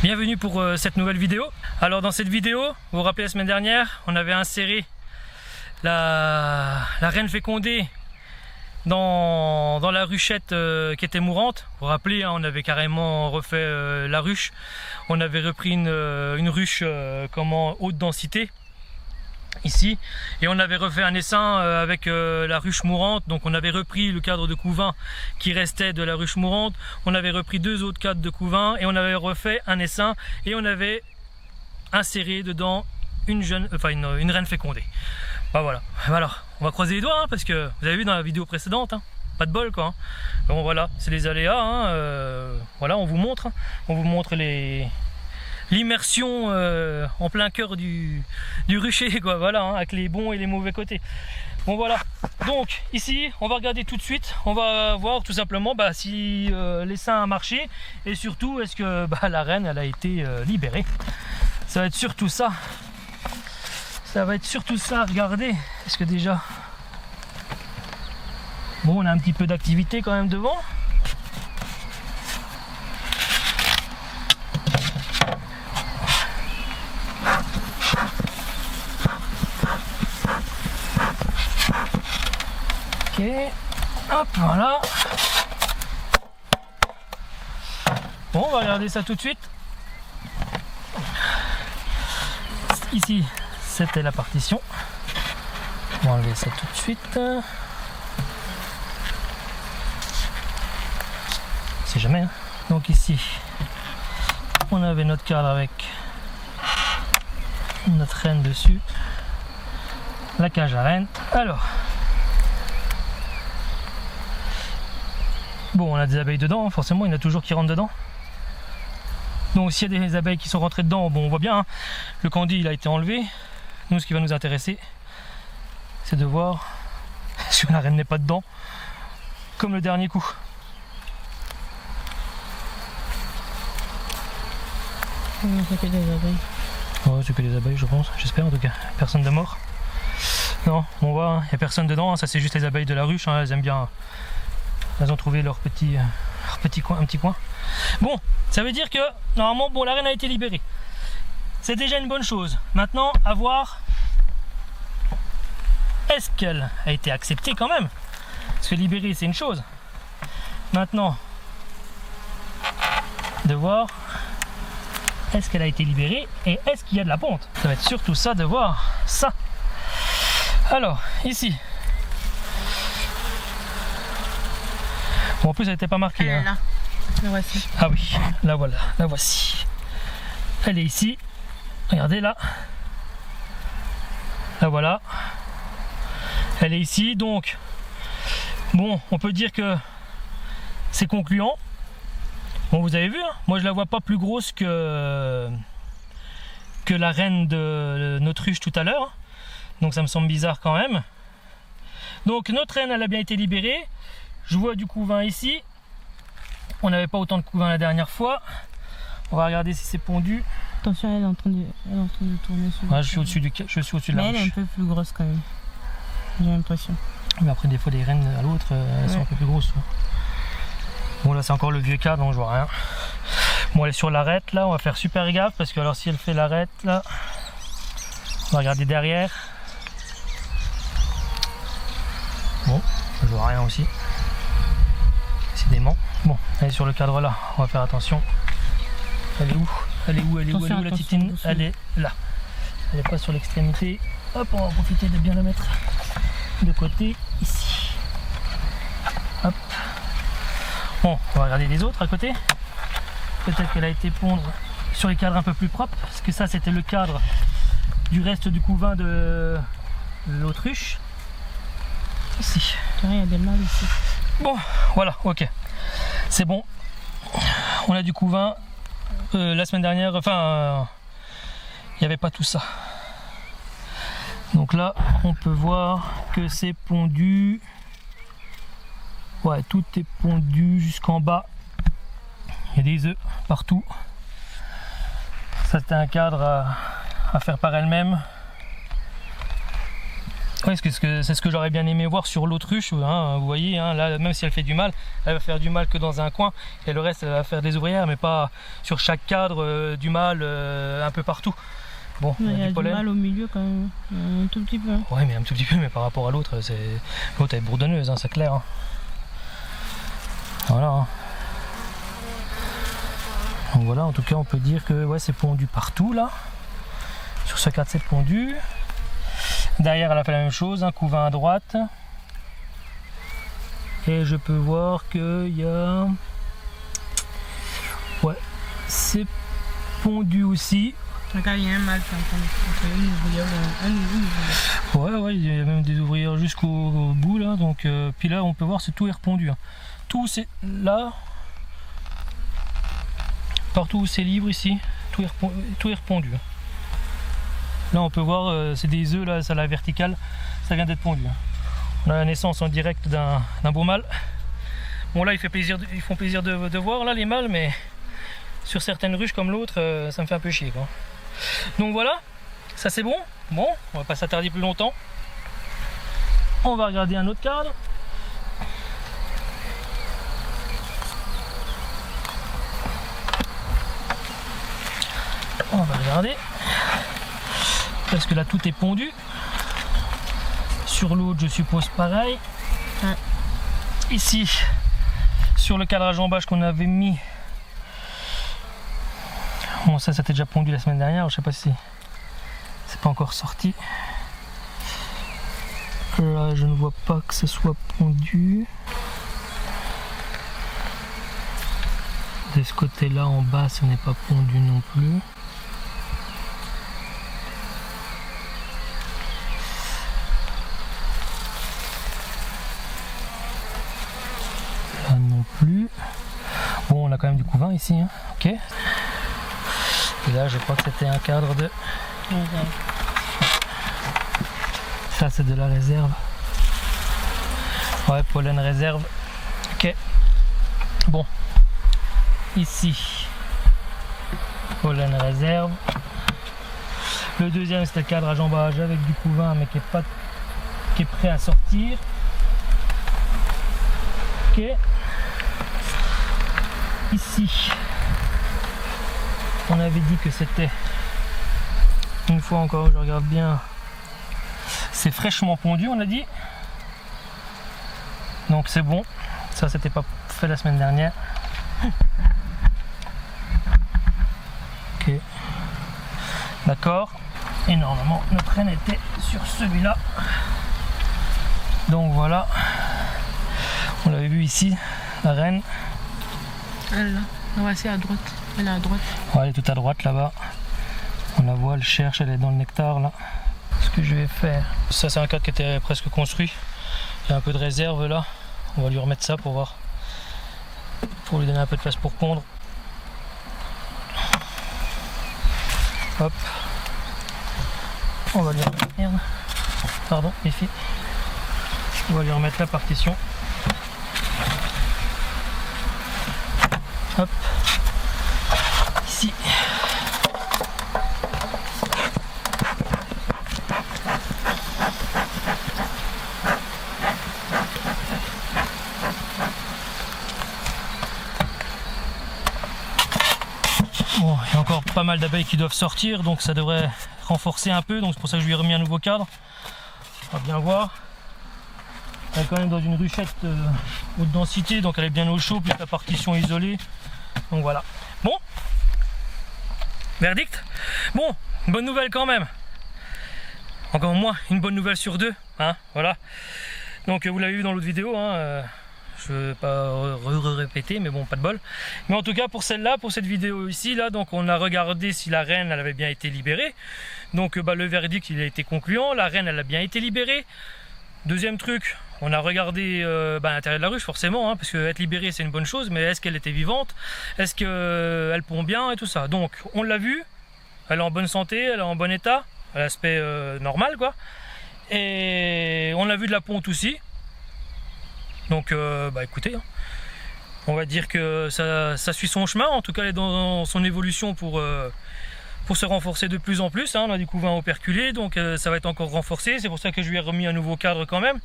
Bienvenue pour cette nouvelle vidéo. Alors dans cette vidéo, vous vous rappelez la semaine dernière, on avait inséré la reine fécondée dans la ruchette qui était mourante. Vous vous rappelez, hein, on avait carrément refait la ruche. On avait repris une ruche haute densité ici, et on avait refait un essaim avec la ruche mourante. Donc on avait repris le cadre de couvain qui restait de la ruche mourante, on avait repris deux autres cadres de couvain et on avait refait un essaim et on avait inséré dedans une reine fécondée. Bah voilà. Alors on va croiser les doigts, hein, parce que vous avez vu dans la vidéo précédente, hein, pas de bol quoi. Bon voilà, c'est les aléas, hein, voilà, on vous montre l'immersion en plein cœur du rucher quoi, voilà, hein, avec les bons et les mauvais côtés. Bon voilà, donc ici on va regarder tout de suite, on va voir tout simplement si l'essaim a marché et surtout est-ce que la reine elle a été libérée. Ça va être surtout ça, regardez, est-ce que déjà bon, on a un petit peu d'activité quand même devant. Ok, hop, voilà. Bon, on va regarder ça tout de suite. Ici, c'était la partition. On va enlever ça tout de suite. C'est jamais. Hein. Donc ici, on avait notre cadre avec notre reine dessus. La cage à reine. Alors. Bon, on a des abeilles dedans, hein, forcément, il y en a toujours qui rentrent dedans. Donc s'il y a des abeilles qui sont rentrées dedans, bon, on voit bien, hein, le candy il a été enlevé. Nous, ce qui va nous intéresser, c'est de voir si la reine n'est pas dedans, comme le dernier coup. C'est que des abeilles. Ouais, c'est que des abeilles, je pense, j'espère en tout cas. Personne de mort. Non, on voit, il n'y a personne dedans, hein, ça c'est juste les abeilles de la ruche, hein, elles aiment bien. Elles ont trouvé leur petit coin, un petit coin. Bon, ça veut dire que normalement, bon, la reine a été libérée. C'est déjà une bonne chose. Maintenant, à voir, est-ce qu'elle a été acceptée quand même? Parce que libérée, c'est une chose. Maintenant, de voir, est-ce qu'elle a été libérée et est-ce qu'il y a de la ponte? Ça va être surtout ça, de voir ça. Alors, ici. Bon, en plus elle n'était pas marquée. Elle est hein. là. La voici. Ah oui, la voilà, la voici. Elle est ici. Regardez là. La voilà. Elle est ici, donc bon, on peut dire que c'est concluant. Bon, vous avez vu, hein, moi je la vois pas plus grosse que la reine de notre ruche tout à l'heure. Donc ça me semble bizarre quand même. Donc notre reine, elle a bien été libérée. Je vois du couvain ici. On n'avait pas autant de couvain la dernière fois. On va regarder si c'est pondu. Attention, elle est en train de tourner sur Ouais, je suis au-dessus de la mais elle est un ruche. peu plus grosse quand même. J'ai l'impression. Mais après, des fois, les reines à l'autre, elles sont un peu plus grosses. Bon, là, c'est encore le vieux cadre, donc je vois rien. Bon, elle est sur l'arête, là. On va faire super gaffe parce que, alors, si elle fait l'arête, là, on va regarder derrière. Bon, je vois rien aussi. Décidément. Bon, elle est sur le cadre là, on va faire attention. Elle est où? Elle est où la titine? Elle est là. Elle n'est pas sur l'extrémité. Hop, on va profiter de bien la mettre de côté, ici. Hop. Bon, on va regarder les autres à côté. Peut-être qu'elle a été pondre sur les cadres un peu plus propres, parce que ça c'était le cadre du reste du couvain de l'autruche. Ici. Il y a des mâles ici. Bon, voilà, ok. C'est bon. On a du couvain. La semaine dernière, enfin, il n'y avait pas tout ça. Donc là, on peut voir que c'est pondu. Ouais, tout est pondu jusqu'en bas. Il y a des œufs partout. Ça, c'était un cadre à faire par elle-même. Ouais, c'est ce que j'aurais bien aimé voir sur l'autre ruche, hein, vous voyez, hein, là même si elle fait du mal, elle va faire du mal que dans un coin, et le reste elle va faire des ouvrières, mais pas sur chaque cadre, du mal un peu partout. Bon, Il y a du pollen. du mal au milieu quand même, un tout petit peu. Hein. Ouais, mais un tout petit peu, mais par rapport à l'autre, l'autre elle est bourdonneuse, hein, c'est clair. Hein. Voilà. Hein. Donc voilà, en tout cas on peut dire que ouais, c'est pondu partout là. Sur ce cadre c'est pondu. Derrière elle a fait la même chose, un couvain à droite. Et je peux voir qu'il y a... Ouais, c'est pondu aussi. Regarde, il y a un mâle qui est en train de faire une ouvrière, Ouais, il y a même des ouvrières jusqu'au bout là. Donc, puis là on peut voir c'est tout est repondu. Hein. Tout c'est là. Partout où c'est libre ici, tout est repondu. Hein. Là on peut voir, c'est des œufs là, ça la verticale, ça vient d'être pondu. Hein. On a la naissance en direct d'un beau mâle. Bon là ils font plaisir de voir là les mâles, mais sur certaines ruches comme l'autre, ça me fait un peu chier quoi. Donc voilà, ça c'est bon. Bon, on va pas s'attarder plus longtemps. On va regarder un autre cadre. On va regarder. Parce que là tout est pondu. Sur l'autre je suppose pareil. Ouais. Ici, sur le cadrage en bâche qu'on avait mis. Bon ça c'était déjà pondu la semaine dernière, je sais pas si c'est pas encore sorti. Là je ne vois pas que ce soit pondu. De ce côté là en bas ce n'est pas pondu non plus. Là non plus. Bon on a quand même du couvain ici, hein. Ok. Et là je crois que c'était un cadre de... Ça c'est de la réserve. Ouais, pollen réserve. Ok. Bon. Ici. Pollen réserve. Le deuxième c'était le cadrage emballage avec du couvain mais qui est prêt à sortir. Ok. Ici. On avait dit que c'était, une fois encore, je regarde bien, c'est fraîchement pondu, on a dit. Donc c'est bon. Ça, c'était pas fait la semaine dernière. Ok. D'accord. Et normalement, notre reine était sur celui-là. Donc voilà. On l'avait vu ici, la reine. Elle là, ouais, c'est à droite. Elle est à droite. Ouais, elle est tout à droite là-bas. On la voit, elle cherche, elle est dans le nectar là. Ce que je vais faire. Ça, c'est un cadre qui était presque construit. Il y a un peu de réserve là. On va lui remettre ça pour voir. Pour lui donner un peu de place pour pondre. Hop. On va lui remettre. Merde. Pardon, les filles. On va lui remettre la partition. Hop. Ici. Bon, il y a encore pas mal d'abeilles qui doivent sortir, donc ça devrait renforcer un peu, donc c'est pour ça que je lui ai remis un nouveau cadre. On va bien voir. Elle est quand même dans une ruchette haute densité, donc elle est bien au chaud, plus la partition isolée. Donc voilà. Bon. Verdict. Bon, bonne nouvelle quand même. Encore moins une bonne nouvelle sur deux. Hein, voilà. Donc vous l'avez vu dans l'autre vidéo. Hein, je ne vais pas répéter, mais bon, pas de bol. Mais en tout cas pour celle-là, pour cette vidéo ici, là, donc on a regardé si la reine elle avait bien été libérée. Donc le verdict il a été concluant. La reine elle a bien été libérée. Deuxième truc, on a regardé à l'intérieur de la ruche forcément, hein, parce qu'être libérée c'est une bonne chose, mais est-ce qu'elle était vivante? Est-ce qu'elle pond bien et tout ça? Donc on l'a vu, elle est en bonne santé, elle est en bon état, à l'aspect normal quoi. Et on a vu de la ponte aussi. Donc écoutez, hein, on va dire que ça suit son chemin, en tout cas elle est dans son évolution pour pour se renforcer de plus en plus. On a découvert un operculé, donc ça va être encore renforcé. C'est pour ça que je lui ai remis un nouveau cadre quand même,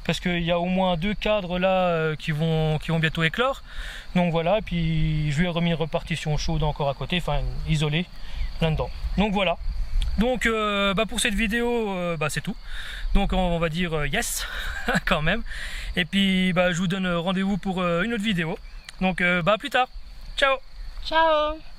parce qu'il y a au moins 2 cadres là qui vont bientôt éclore. Donc voilà, et puis je lui ai remis une répartition chaude encore à côté, enfin isolée là-dedans. Donc voilà. Donc pour cette vidéo, c'est tout. Donc on va dire yes quand même. Et puis je vous donne rendez-vous pour une autre vidéo. Donc à plus tard. Ciao. Ciao.